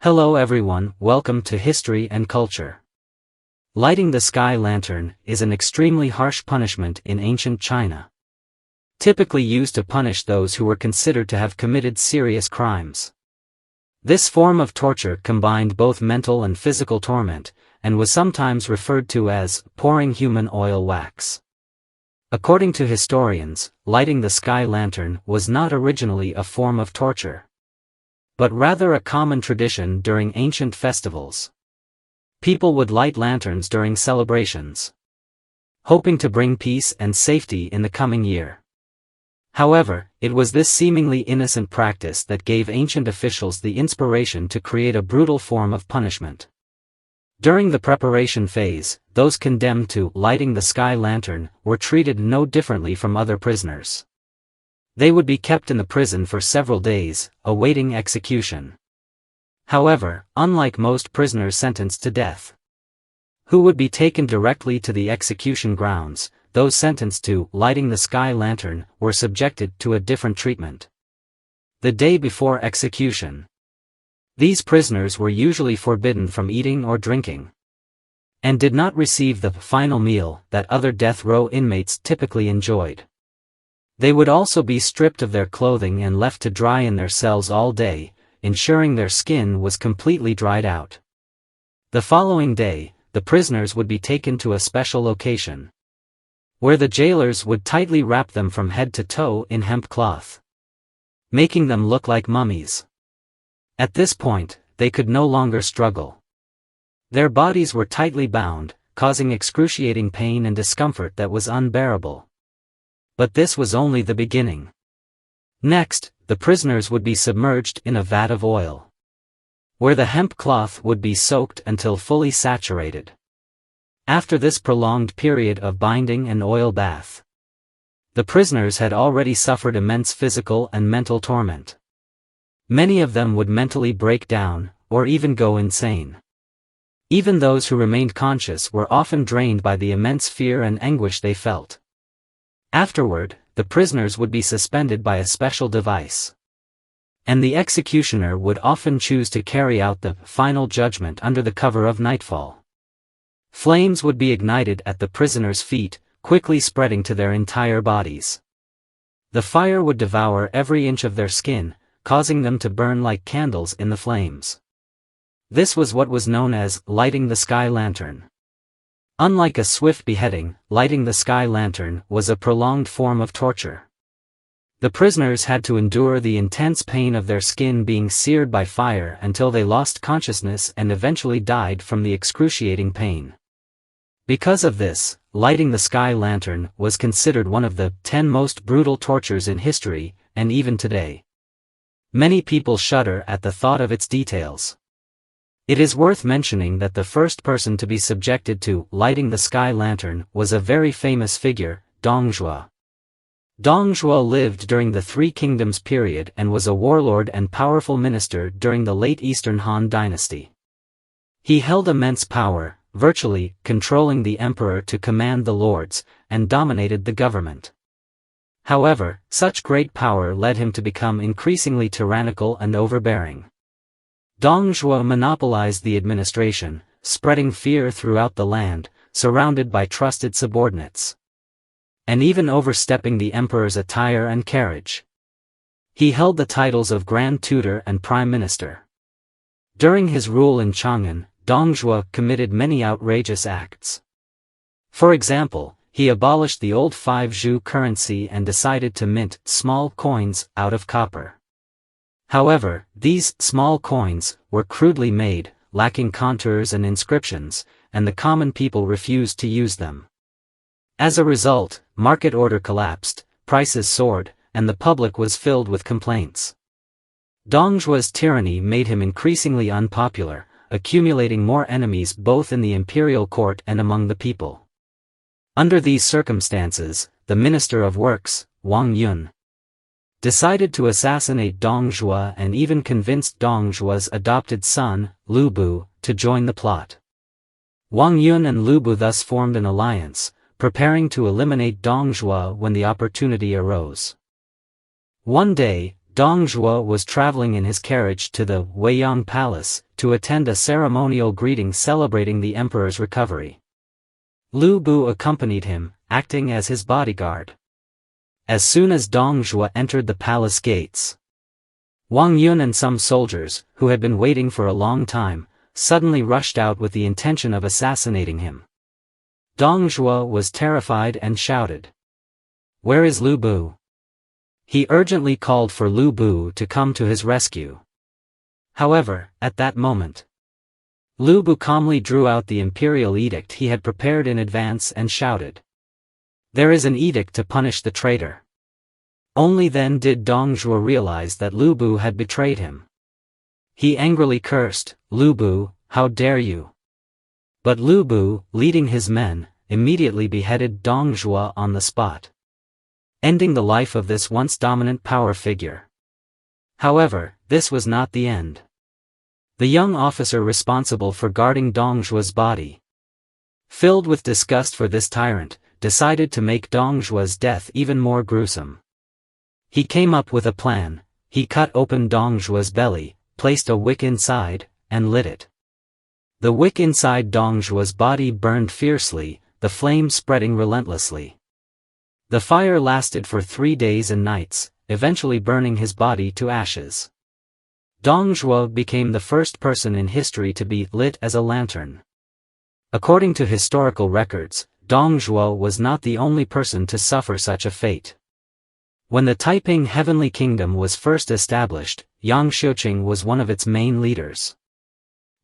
Hello everyone, welcome to History and Culture. Lighting the sky lantern is an extremely harsh punishment in ancient China. Typically used to punish those who were considered to have committed serious crimes. This form of torture combined both mental and physical torment, and was sometimes referred to as pouring human oil wax. According to historians, lighting the sky lantern was not originally a form of torture, but rather a common tradition during ancient festivals. People would light lanterns during celebrations, hoping to bring peace and safety in the coming year. However, it was this seemingly innocent practice that gave ancient officials the inspiration to create a brutal form of punishment. During the preparation phase, those condemned to lighting the sky lantern were treated no differently from other prisoners. They would be kept in the prison for several days, awaiting execution. However, unlike most prisoners sentenced to death, who would be taken directly to the execution grounds, those sentenced to lighting the sky lantern were subjected to a different treatment. The day before execution, these prisoners were usually forbidden from eating or drinking, and did not receive the final meal that other death row inmates typically enjoyed. They would also be stripped of their clothing and left to dry in their cells all day, ensuring their skin was completely dried out. The following day, the prisoners would be taken to a special location, where the jailers would tightly wrap them from head to toe in hemp cloth, making them look like mummies. At this point, they could no longer struggle. Their bodies were tightly bound, causing excruciating pain and discomfort that was unbearable. But this was only the beginning. Next, the prisoners would be submerged in a vat of oil, where the hemp cloth would be soaked until fully saturated. After this prolonged period of binding and oil bath, the prisoners had already suffered immense physical and mental torment. Many of them would mentally break down, or even go insane. Even those who remained conscious were often drained by the immense fear and anguish they felt. Afterward, the prisoners would be suspended by a special device, and the executioner would often choose to carry out the final judgment under the cover of nightfall. Flames would be ignited at the prisoners' feet, quickly spreading to their entire bodies. The fire would devour every inch of their skin, causing them to burn like candles in the flames. This was what was known as lighting the sky lantern. Unlike a swift beheading, lighting the sky lantern was a prolonged form of torture. The prisoners had to endure the intense pain of their skin being seared by fire until they lost consciousness and eventually died from the excruciating pain. Because of this, lighting the sky lantern was considered one of the 10 most brutal tortures in history, and even today, many people shudder at the thought of its details. It is worth mentioning that the first person to be subjected to lighting the sky lantern was a very famous figure, Dong Zhuo. Dong Zhuo lived during the Three Kingdoms period and was a warlord and powerful minister during the late Eastern Han Dynasty. He held immense power, virtually controlling the emperor to command the lords, and dominated the government. However, such great power led him to become increasingly tyrannical and overbearing. Dong Zhuo monopolized the administration, spreading fear throughout the land, surrounded by trusted subordinates, and even overstepping the emperor's attire and carriage. He held the titles of Grand Tutor and Prime Minister. During his rule in Chang'an, Dong Zhuo committed many outrageous acts. For example, he abolished the old 5-zhu currency and decided to mint small coins out of copper. However, these small coins were crudely made, lacking contours and inscriptions, and the common people refused to use them. As a result, market order collapsed, prices soared, and the public was filled with complaints. Dong Zhuo's tyranny made him increasingly unpopular, accumulating more enemies both in the imperial court and among the people. Under these circumstances, the Minister of Works, Wang Yun, decided to assassinate Dong Zhuo and even convinced Dong Zhuo's adopted son, Lu Bu, to join the plot. Wang Yun and Lu Bu thus formed an alliance, preparing to eliminate Dong Zhuo when the opportunity arose. One day, Dong Zhuo was traveling in his carriage to the Weiyang Palace, to attend a ceremonial greeting celebrating the emperor's recovery. Lu Bu accompanied him, acting as his bodyguard. As soon as Dong Zhuo entered the palace gates, Wang Yun and some soldiers, who had been waiting for a long time, suddenly rushed out with the intention of assassinating him. Dong Zhuo was terrified and shouted, "Where is Lu Bu?" He urgently called for Lu Bu to come to his rescue. However, at that moment, Lu Bu calmly drew out the imperial edict he had prepared in advance and shouted, "There is an edict to punish the traitor." Only then did Dong Zhuo realize that Lu Bu had betrayed him. He angrily cursed, "Lu Bu, how dare you!" But Lu Bu, leading his men, immediately beheaded Dong Zhuo on the spot, ending the life of this once dominant power figure. However, this was not the end. The young officer responsible for guarding Dong Zhuo's body, filled with disgust for this tyrant, decided to make Dong Zhuo's death even more gruesome. He came up with a plan. He cut open Dong Zhuo's belly, placed a wick inside, and lit it. The wick inside Dong Zhuo's body burned fiercely, the flame spreading relentlessly. The fire lasted for 3 days and nights, eventually burning his body to ashes. Dong Zhuo became the first person in history to be lit as a lantern. According to historical records, Dong Zhuo was not the only person to suffer such a fate. When the Taiping Heavenly Kingdom was first established, Yang Xiuqing was one of its main leaders.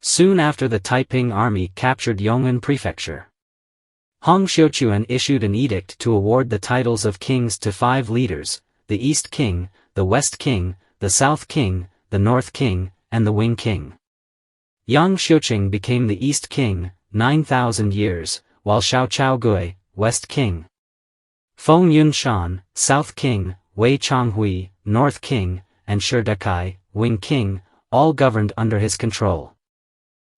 Soon after the Taiping army captured Yong'an Prefecture, Hong Xiuquan issued an edict to award the titles of kings to 5 leaders, the East King, the West King, the South King, the North King, and the Wing King. Yang Xiuqing became the East King, 9,000 years, while Xiao Chaogui, West King, Feng Yunshan, South King, Wei Changhui, North King, and Shi Dekai, Wing King, all governed under his control.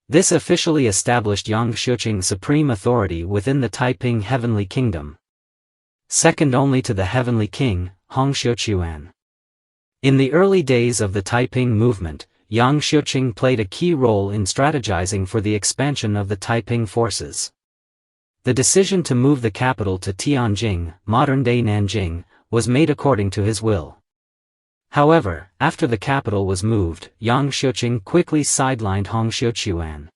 This officially established Yang Xiuqing's supreme authority within the Taiping Heavenly Kingdom, second only to the Heavenly King, Hong Xiuquan. In the early days of the Taiping movement, Yang Xiuqing played a key role in strategizing for the expansion of the Taiping forces. The decision to move the capital to Tianjin, modern-day Nanjing, was made according to his will. However, after the capital was moved, Yang Xiuqing quickly sidelined Hong Xiuquan,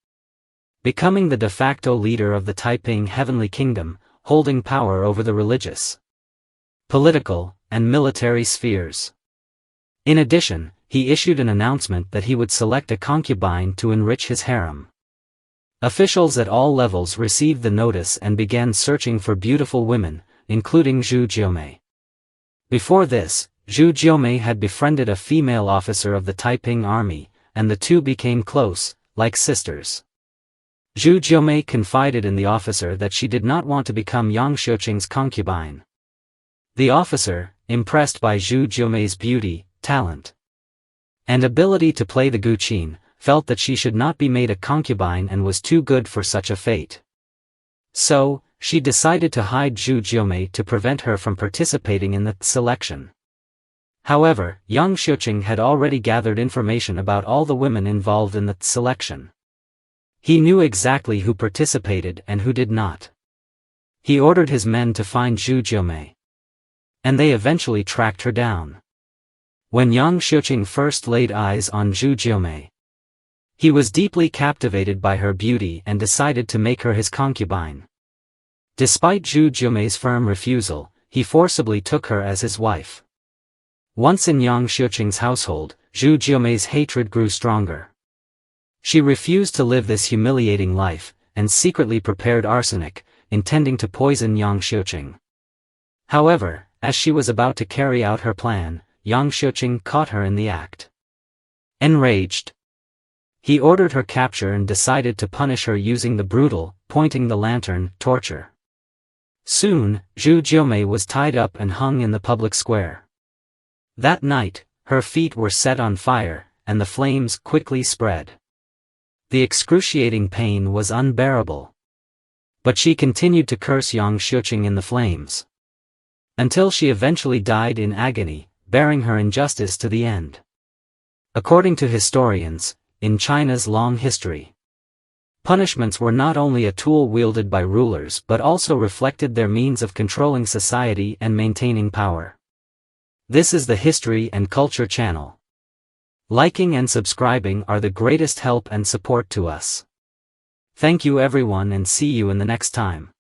becoming the de facto leader of the Taiping Heavenly Kingdom, holding power over the religious, political, and military spheres. In addition, he issued an announcement that he would select a concubine to enrich his harem. Officials at all levels received the notice and began searching for beautiful women, including Zhu Jiumei. Before this, Zhu Jiumei had befriended a female officer of the Taiping army, and the two became close, like sisters. Zhu Jiumei confided in the officer that she did not want to become Yang Xiuqing's concubine. The officer, impressed by Zhu Jiumei's beauty, talent, and ability to play the guqin, felt that she should not be made a concubine and was too good for such a fate. So, she decided to hide Zhu Jiumei to prevent her from participating in the selection. However, Yang Xiuqing had already gathered information about all the women involved in the selection. He knew exactly who participated and who did not. He ordered his men to find Zhu Jiumei, and they eventually tracked her down. When Yang Xiuqing first laid eyes on Zhu Jiumei, he was deeply captivated by her beauty and decided to make her his concubine. Despite Zhu Jiumei's firm refusal, he forcibly took her as his wife. Once in Yang Xiuqing's household, Zhu Jiumei's hatred grew stronger. She refused to live this humiliating life, and secretly prepared arsenic, intending to poison Yang Xiuqing. However, as she was about to carry out her plan, Yang Xiuqing caught her in the act. Enraged, he ordered her capture and decided to punish her using the brutal, pointing the lantern, torture. Soon, Zhu Jiumei was tied up and hung in the public square. That night, her feet were set on fire, and the flames quickly spread. The excruciating pain was unbearable. But she continued to curse Yang Xiuqing in the flames, until she eventually died in agony, bearing her injustice to the end. According to historians, in China's long history. Punishments were not only a tool wielded by rulers but also reflected their means of controlling society and maintaining power. This is the History and Culture channel. Liking and subscribing are the greatest help and support to us. Thank you everyone and see you in the next time.